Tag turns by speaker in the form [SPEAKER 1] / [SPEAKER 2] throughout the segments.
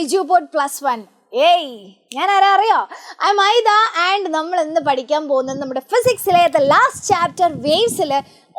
[SPEAKER 1] എജുപോഡ് +1. ഏയ്, ഞാൻ ആരാ അറിയോ? ഐ മൈദ ആൻഡ് നമ്മൾ ഇന്ന് പഠിക്കാൻ പോകുന്നത് നമ്മുടെ ഫിസിക്സിലെ ലാസ്റ്റ് ചാപ്റ്റർ വേവ്സിൽ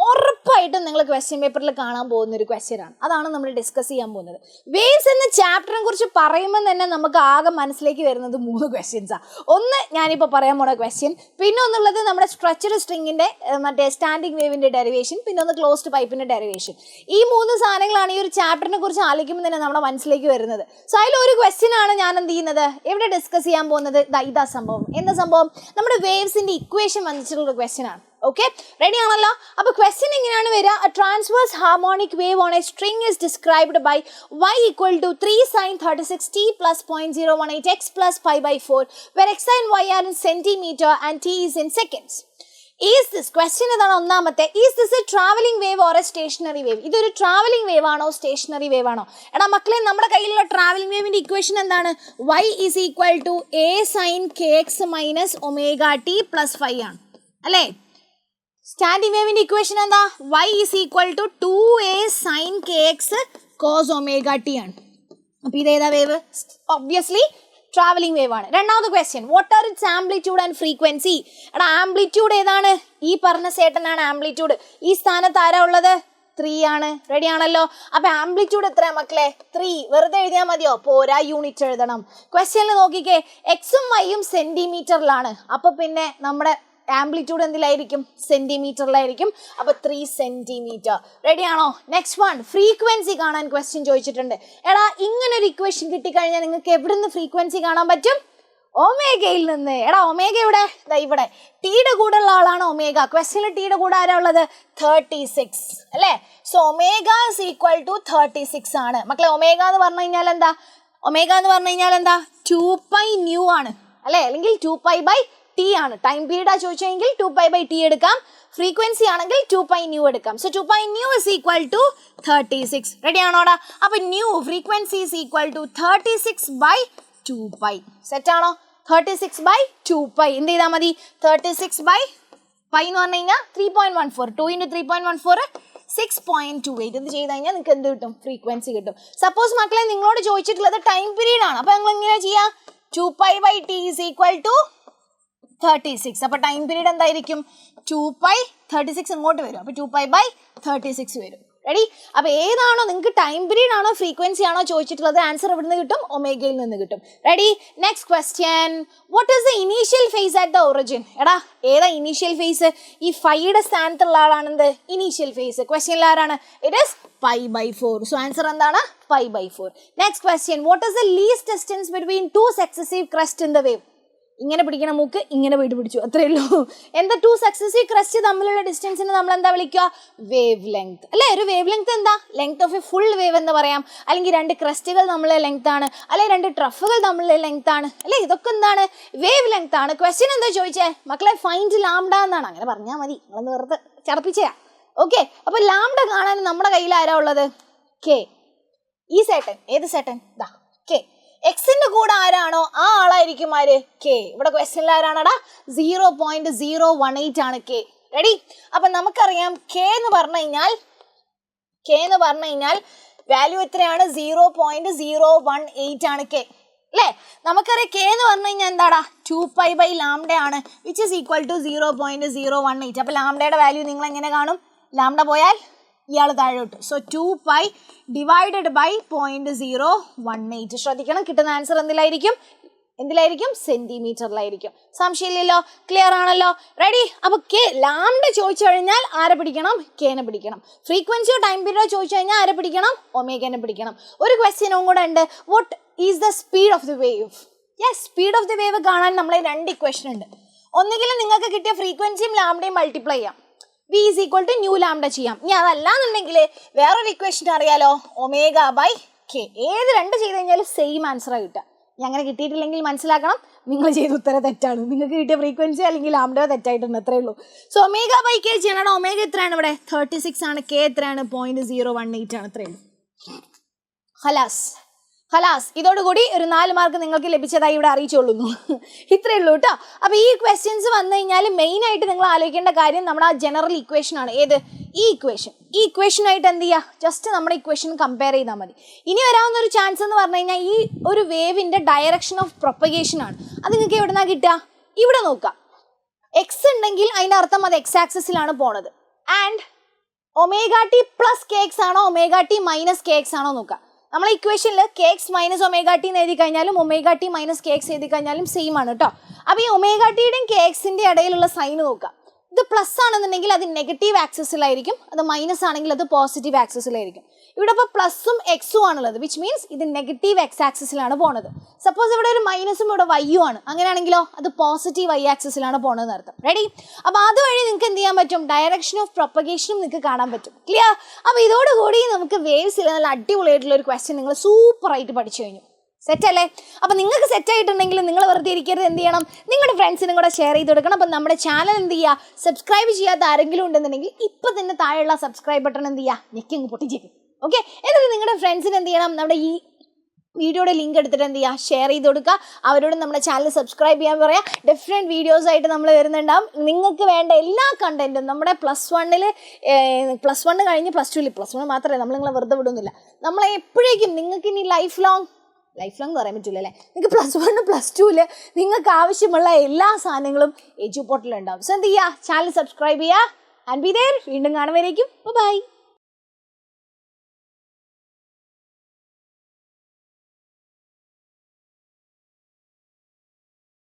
[SPEAKER 1] ഉറപ്പായിട്ടും നിങ്ങൾ ക്വസ്റ്റ്യൻ പേപ്പറിൽ കാണാൻ പോകുന്ന ഒരു ക്വസ്റ്റ്യൻ ആണ്. അതാണ് നമ്മൾ ഡിസ്കസ് ചെയ്യാൻ പോകുന്നത്. വേവ്സ് എന്ന ചാപ്റ്ററിനെ കുറിച്ച് പറയുമ്പോൾ തന്നെ നമുക്ക് ആകെ മനസ്സിലേക്ക് വരുന്നത് 3 ക്വസ്റ്റ്യൻസാണ്. ഒന്ന് ഞാനിപ്പോൾ പറയാൻ പോണ ക്വസ്റ്റ്യൻ, പിന്നെ ഒന്നുള്ളത് നമ്മുടെ സ്ട്രക്ചർ സ്ട്രിങ്ങിൻ്റെ മറ്റേ സ്റ്റാൻഡിങ് വേവിൻ്റെ ഡെറിവേഷൻ, പിന്നെ ഒന്ന് ക്ലോസ്ഡ് പൈപ്പിൻ്റെ ഡെറിവേഷൻ. ഈ 3 സാധനങ്ങളാണ് ഈ ഒരു ചാപ്റ്ററിനെ കുറിച്ച് ആലോചിക്കുമ്പോൾ തന്നെ നമ്മുടെ മനസ്സിലേക്ക് വരുന്നത്. സോ അതിലൊരു ക്വസ്റ്റ്യൻ ആണ് ഞാൻ എന്ത് ചെയ്യുന്നത്, ഇവിടെ ഡിസ്കസ് ചെയ്യാൻ പോകുന്നത്. ഇതാ സംഭവം. എന്താ സംഭവം? നമ്മുടെ വേവ്സിൻ്റെ ഇക്വേഷൻ വന്നിട്ടുള്ള ക്വസ്റ്റ്യൻ ആണ്. ഓക്കെ, റെഡി ആണല്ലോ? അപ്പോൾ ക്വസ്റ്റ്യൻ എങ്ങനെയാണ് വരിക? A transverse harmonic wave on a string is described by y = 3 sin 36t plus 0.018 x plus pi by 4 where x and y are in centimeter and t is in seconds. Is this question ഇതാണ് ഒന്നാമത്തെ. Is this A travelling wave or a stationary wave? ഇതൊരു travelling wave ആണോ stationary wave ആണോ? എടാ മക്കളെ, നമ്മുടെ കയ്യിലുള്ള travelling വേവിന്റെ ഇക്വേഷൻ എന്താണ്? y = a sin kx minus omega t plus 5 ആണ് അല്ലേ? സ്റ്റാൻഡിംഗ് വേവിന്റെ ഇക്വേഷൻ എന്താ? y = 2a sin kx cos omega t ആണ്. അപ്പൊ ഇതേതാ വേവ്? ഒബ്വിയസ്ലി ട്രാവലിംഗ് വേവ് ആണ്. രണ്ടാമത്തെ question, what are it's amplitude and frequency? എടാ ആംപ്ലിറ്റ്യൂഡ് ഏതാണ്? ഈ പറഞ്ഞ സേട്ടനാണ് ആംപ്ലിറ്റ്യൂഡ്. ഈ സ്ഥാനത്ത് ആരാ ഉള്ളത്? 3 ആണ്. റെഡി ആണല്ലോ? അപ്പൊ ആംപ്ലിറ്റ്യൂഡ് എത്രയാ മക്കളെ? 3. വെറുതെ എഴുതിയാൽ മതിയോ? പോരാ, യൂണിറ്റ് എഴുതണം. ക്വസ്റ്റ്യനിൽ നോക്കിക്കേ, എക്സും വൈയും സെന്റിമീറ്ററിലാണ്. അപ്പൊ പിന്നെ നമ്മുടെ ആംപ്ലിറ്റ്യൂഡ് എന്തിലായിരിക്കും? സെന്റിമീറ്ററിലായിരിക്കും. അപ്പൊ 3 സെന്റിമീറ്റർ. റെഡി ആണോ? നെക്സ്റ്റ് വൺ, ഫ്രീക്വൻസി കാണാൻ ക്വസ്റ്റ്യൻ ചോദിച്ചിട്ടുണ്ട്. എടാ ഇങ്ങനൊരു ഇക്വേഷൻ കിട്ടിക്കഴിഞ്ഞാൽ നിങ്ങൾക്ക് എവിടെ നിന്ന് ഫ്രീക്വൻസി കാണാൻ പറ്റും? ഒമേഗയിൽ നിന്ന്. എടാ ഒമേഗ ഇവിടെ, ഇവിടെ ടീയുടെ കൂടെ ഉള്ള ആളാണ് ഒമേഗ. ക്വസ്റ്റ്യനിൽ ടീയുടെ കൂടെ ആരാ ഉള്ളത്? 36 അല്ലേ? സോ ഒമേഗ = 36 ആണ് മക്കളെ. ഒമേഗ എന്ന് പറഞ്ഞു കഴിഞ്ഞാൽ എന്താ? ഒമേഗ എന്ന് പറഞ്ഞു കഴിഞ്ഞാൽ എന്താ? 2πν ആണ് അല്ലേ? അല്ലെങ്കിൽ 2π/t ആണ്. ടൈം പീരീഡ് ചോദിച്ചെങ്കിൽ 2π/t എടുക്കാം. ഫ്രീക്വൻസി ആണെങ്കിൽ 2πν എടുക്കാം. സോ 2πν = 36. റെഡി ആണോടാ? അപ്പൊ ന്യൂ ഫ്രീക്വൻസി = 36/2π. സെറ്റ് ആണോ? 36/2π. എന്ത് ചെയ്താൽ മതി? 36/π എന്ന് പറഞ്ഞു കഴിഞ്ഞാൽ 3.14. 2 × 3.14 6.28. എന്ത് ചെയ്ത് കഴിഞ്ഞാൽ നിങ്ങൾക്ക് എന്ത് കിട്ടും? ഫ്രീക്വൻസി കിട്ടും. സപ്പോസ് മക്കളെ നിങ്ങളോട് ചോദിച്ചിട്ടുള്ളത് ടൈം പീരീഡ് ആണ്. അപ്പൊ ഞങ്ങൾ എങ്ങനെയാ ചെയ്യാം? 2π/t = 36. അപ്പൊ ടൈം പീരീഡ് എന്തായിരിക്കും? 2π. 36 ഇങ്ങോട്ട് വരും. അപ്പൊ 2π/36 വരും. റെഡി? അപ്പൊ ഏതാണോ നിങ്ങൾക്ക് ടൈം പീരീഡ് ആണോ ഫ്രീക്വൻസി ആണോ ചോദിച്ചിട്ടുള്ളത്, ആൻസർ എവിടെ നിന്ന് കിട്ടും? ഒമേഗയിൽ നിന്ന് കിട്ടും. Ready? Next question, what is the initial face at the origin? എടാ ഏതാ ഇനീഷ്യൽ ഫേസ്? ഈ 5യുടെ സ്ഥാനത്തുള്ള ആളാണെന്ത്? Initial face. ക്വസ്റ്റ്യനിൽ ആരാണ്? It is π/4. സോ ആൻസർ എന്താണ്? π/4. Next question, what is the least distance between 2 successive crest in the wave? ഇങ്ങനെ പിടിക്കണ മൂക്ക് ഇങ്ങനെ പോയിട്ട് പിടിച്ചു, അത്രേ ഉള്ളൂ. എന്താ? 2 സക്സസീവ് ക്രസ്റ്റ് തമ്മിലുള്ള ഡിസ്റ്റൻസിന് നമ്മൾ എന്താ വിളിക്കുക? വേവ് ലെങ്ത് അല്ലേ? ഒരു വേവ് ലെങ്ത് എന്താ? Length of A full wave എന്ന് പറയാം. അല്ലെങ്കിൽ 2 ക്രസ്റ്റുകൾ തമ്മിലുള്ള ലെങ്ത് ആണ്, അല്ലെങ്കിൽ 2 ട്രഫുകൾ തമ്മിലുള്ള ലെങ്ത് ആണ് അല്ലേ? ഇതൊക്കെ എന്താണ്? വേവ് ലെങ്ത് ആണ്. ക്വസ്റ്റ്യൻ എന്താ ചോദിച്ചേ മക്കളെ? ഫൈൻഡ് ലാംഡ എന്നാണ്. അങ്ങനെ പറഞ്ഞാൽ മതി, നമ്മളൊന്ന് വെറുതെ ചടപ്പിച്ചാ. ഓക്കെ, അപ്പൊ ലാംഡ കാണാൻ നമ്മുടെ കയ്യിൽ ആരാ ഉള്ളത്? കെ. ഈ സേട്ടൻ, ഏത് സേട്ടൻ? ദാ കെ. എക്സിന്റെ കൂടെ ആരാണോ ആ ആളായിരിക്കും ആര്? കെ. ഇവിടെ ക്വസ്റ്റ്യനിൽ ആരാണടാ? 0.018 ആണ് കെ. റെഡി? അപ്പൊ നമുക്കറിയാം കെ എന്ന് പറഞ്ഞു കഴിഞ്ഞാൽ വാല്യൂ എത്രയാണ്? 0.018 ആണ് കെ അല്ലേ? നമുക്കറിയാം കെ എന്ന് പറഞ്ഞു കഴിഞ്ഞാൽ എന്താടാ? 2π/λ ആണ്, വിച്ച് ഈസ് = 0.018. അപ്പൊ ലാംഡയുടെ വാല്യൂ നിങ്ങൾ എങ്ങനെ കാണും? ലാംഡ പോയാൽ ഇയാൾ താഴോട്ട്. സോ 2π / 0.018. ശ്രദ്ധിക്കണം, കിട്ടുന്ന ആൻസർ എന്തിലായിരിക്കും? സെന്റിമീറ്ററിലായിരിക്കും. സംശയമില്ലല്ലോ? ക്ലിയർ ആണല്ലോ? റെഡി? അപ്പൊ കെ ലാംഡ ചോദിച്ചു കഴിഞ്ഞാൽ ആരെ പിടിക്കണം? കെനെ പിടിക്കണം. ഫ്രീക്വൻസിയോ ടൈം പീരിയഡോ ചോദിച്ചു കഴിഞ്ഞാൽ ആരെ പിടിക്കണം? ഒമേഗനെ പിടിക്കണം. ഒരു ക്വസ്റ്റ്യനും കൂടെ ഉണ്ട്, what is the speed of the wave? Yes, speed of the wave കാണാൻ നമ്മളെ 2 ഇക്വേഷൻ ഉണ്ട്. ഒന്നുകിൽ നിങ്ങൾക്ക് കിട്ടിയ ഫ്രീക്വൻസിയും ലാംഡയും മൾട്ടിപ്ലൈ ചെയ്യാം, v = ന്യൂ ലാംഡ ചെയ്യാം. ഇനി അതല്ലാന്നുണ്ടെങ്കിൽ വേറൊരു ഇക്വേഷൻ അറിയാലോ, ω/k. ഏത് 2 ചെയ്ത് കഴിഞ്ഞാലും സെയിം ആൻസറാണ് കിട്ടുക. ഇനി അങ്ങനെ കിട്ടിയിട്ടില്ലെങ്കിൽ മനസ്സിലാക്കണം, നിങ്ങൾ ചെയ്ത ഉത്തരം തെറ്റാണ്. നിങ്ങൾക്ക് കിട്ടിയ ഫ്രീക്വൻസി അല്ലെങ്കിൽ ലാംഡ തെറ്റായിട്ടുണ്ട്, അത്രേ ഉള്ളൂ. സോ ω/k ചെയ്യണം. ഒമേഗ എത്രയാണ് ഇവിടെ? 36 ആണ്. k എത്രയാണ്? 0.018 ആണ്. അത്രേ ഉള്ളൂ. ഹലാസ്. ഹലാസ്, ഇതോടുകൂടി ഒരു 4 മാർക്ക് നിങ്ങൾക്ക് ലഭിച്ചതായി ഇവിടെ അറിയിച്ചോളുന്നു. ഇത്രയേ ഉള്ളൂ കേട്ടോ. അപ്പോൾ ഈ ക്വസ്റ്റ്യൻസ് വന്നു കഴിഞ്ഞാൽ മെയിനായിട്ട് നിങ്ങൾ ആലോചിക്കേണ്ട കാര്യം നമ്മുടെ ആ ജനറൽ ഇക്വേഷൻ ആണ്. ഏത്? ഈ ഇക്വേഷൻ. ഈ ഇക്വേഷനായിട്ട് എന്ത് ചെയ്യുക? ജസ്റ്റ് നമ്മുടെ ഇക്വേഷൻ കമ്പയർ ചെയ്താൽ മതി. ഇനി വരാവുന്ന ഒരു ചാൻസ് എന്ന് പറഞ്ഞു കഴിഞ്ഞാൽ ഈ ഒരു വേവിൻ്റെ ഡയറക്ഷൻ ഓഫ് പ്രൊപ്പഗേഷൻ ആണ്. അത് നിങ്ങൾക്ക് എവിടെ നിന്നാണ് കിട്ടുക? ഇവിടെ നോക്കുക. എക്സ് ഉണ്ടെങ്കിൽ അതിൻ്റെ അർത്ഥം അത് എക്സ് ആക്സിസിലാണ് പോണത്. And omega T plus K X ആണോ omega T minus K X ആണോ നോക്കുക. നമ്മളെ ഇക്വേഷനിൽ K X minus omega T എന്ന് എഴുതി കഴിഞ്ഞാലും omega T minus K X എഴുതി കഴിഞ്ഞാലും സെയിം ആണ് കേട്ടോ. അപ്പോൾ ഈ ഒമേഗ ടിയുടെയും കെ എക്സിൻ്റെ ഇടയിലുള്ള സൈൻ നോക്കുക. ഇത് പ്ലസ് ആണെന്നുണ്ടെങ്കിൽ അത് നെഗറ്റീവ് ആക്സിസിലായിരിക്കും, അത് മൈനസ് ആണെങ്കിൽ അത് പോസിറ്റീവ് ആക്സിസിലായിരിക്കും. ഇവിടെ ഇപ്പോൾ പ്ലസും എക്സും ആണുള്ളത്, വിച്ച് മീൻസ് ഇത് നെഗറ്റീവ് എക്സ് ആക്സിസിലാണ് പോണത്. സപ്പോസ് ഇവിടെ ഒരു മൈനസും ഇവിടെ വൈയും ആണ്, അങ്ങനെയാണെങ്കിലോ അത് പോസിറ്റീവ് വൈ ആക്സിസിലാണ് പോണതെന്ന് അർത്ഥം. റെഡി? അപ്പോൾ അതുവഴി നിങ്ങൾക്ക് എന്ത് ചെയ്യാൻ പറ്റും? ഡയറക്ഷൻ ഓഫ് പ്രൊപ്പഗേഷനും നിങ്ങൾക്ക് കാണാൻ പറ്റും. ക്ലിയർ? അപ്പോൾ ഇതോടുകൂടി നമുക്ക് വേവ്സിൽ നല്ല അടിപൊളിയായിട്ടുള്ള ഒരു ക്വസ്റ്റ്യൻ നിങ്ങൾ സൂപ്പറായിട്ട് പഠിച്ചു കഴിഞ്ഞു. സെറ്റല്ലേ? അപ്പോൾ നിങ്ങൾക്ക് സെറ്റായിട്ടുണ്ടെങ്കിൽ നിങ്ങൾ വെറുതെ ഇരിക്കരുത്. എന്ത് ചെയ്യണം? നിങ്ങളുടെ ഫ്രണ്ട്സിനും കൂടെ ഷെയർ ചെയ്ത് കൊടുക്കണം. അപ്പം നമ്മുടെ ചാനൽ എന്ത് ചെയ്യുക? സബ്സ്ക്രൈബ് ചെയ്യാത്ത ആരെങ്കിലും ഉണ്ടെന്നുണ്ടെങ്കിൽ ഇപ്പം തന്നെ താഴെയുള്ള സബ്സ്ക്രൈബ് ബട്ടൺ എന്ത് ചെയ്യുക? ഞെക്കിങ്ങ് പൊട്ടിച്ചേക്കും. ഓക്കെ? എന്നിട്ട് നിങ്ങളുടെ ഫ്രണ്ട്സിന് എന്ത് ചെയ്യണം? നമ്മുടെ ഈ വീഡിയോയുടെ ലിങ്ക് എടുത്തിട്ട് എന്ത് ചെയ്യുക? ഷെയർ ചെയ്ത് കൊടുക്കുക. അവരോട് നമ്മുടെ ചാനൽ സബ്സ്ക്രൈബ് ചെയ്യാൻ പറയാം. ഡിഫറെൻറ്റ് വീഡിയോസായിട്ട് നമ്മൾ വരുന്നുണ്ടാവും. നിങ്ങൾക്ക് വേണ്ട എല്ലാ കണ്ടൻറ്റും നമ്മുടെ പ്ലസ് വണ്ണ് കഴിഞ്ഞ് +2 മാത്രമേ നമ്മൾ നിങ്ങളെ വെറുതെ വിടുന്നില്ല. നമ്മളെ എപ്പോഴേക്കും നിങ്ങൾക്ക് ഇനി ലൈഫ് ലോങ് എന്ന് പറയാൻ പറ്റില്ല അല്ലേ, നിങ്ങൾക്ക് +1 +2 നിങ്ങൾക്ക് ആവശ്യമുള്ള എല്ലാ സാധനങ്ങളും എജുപോർട്ടലിൽ ഉണ്ടാവും. സോ എന്ത് ചെയ്യുക? ചാനൽ സബ്സ്ക്രൈബ് ചെയ്യുക. And be there. വീണ്ടും കാണുമ്പോഴേക്കും ബൈ.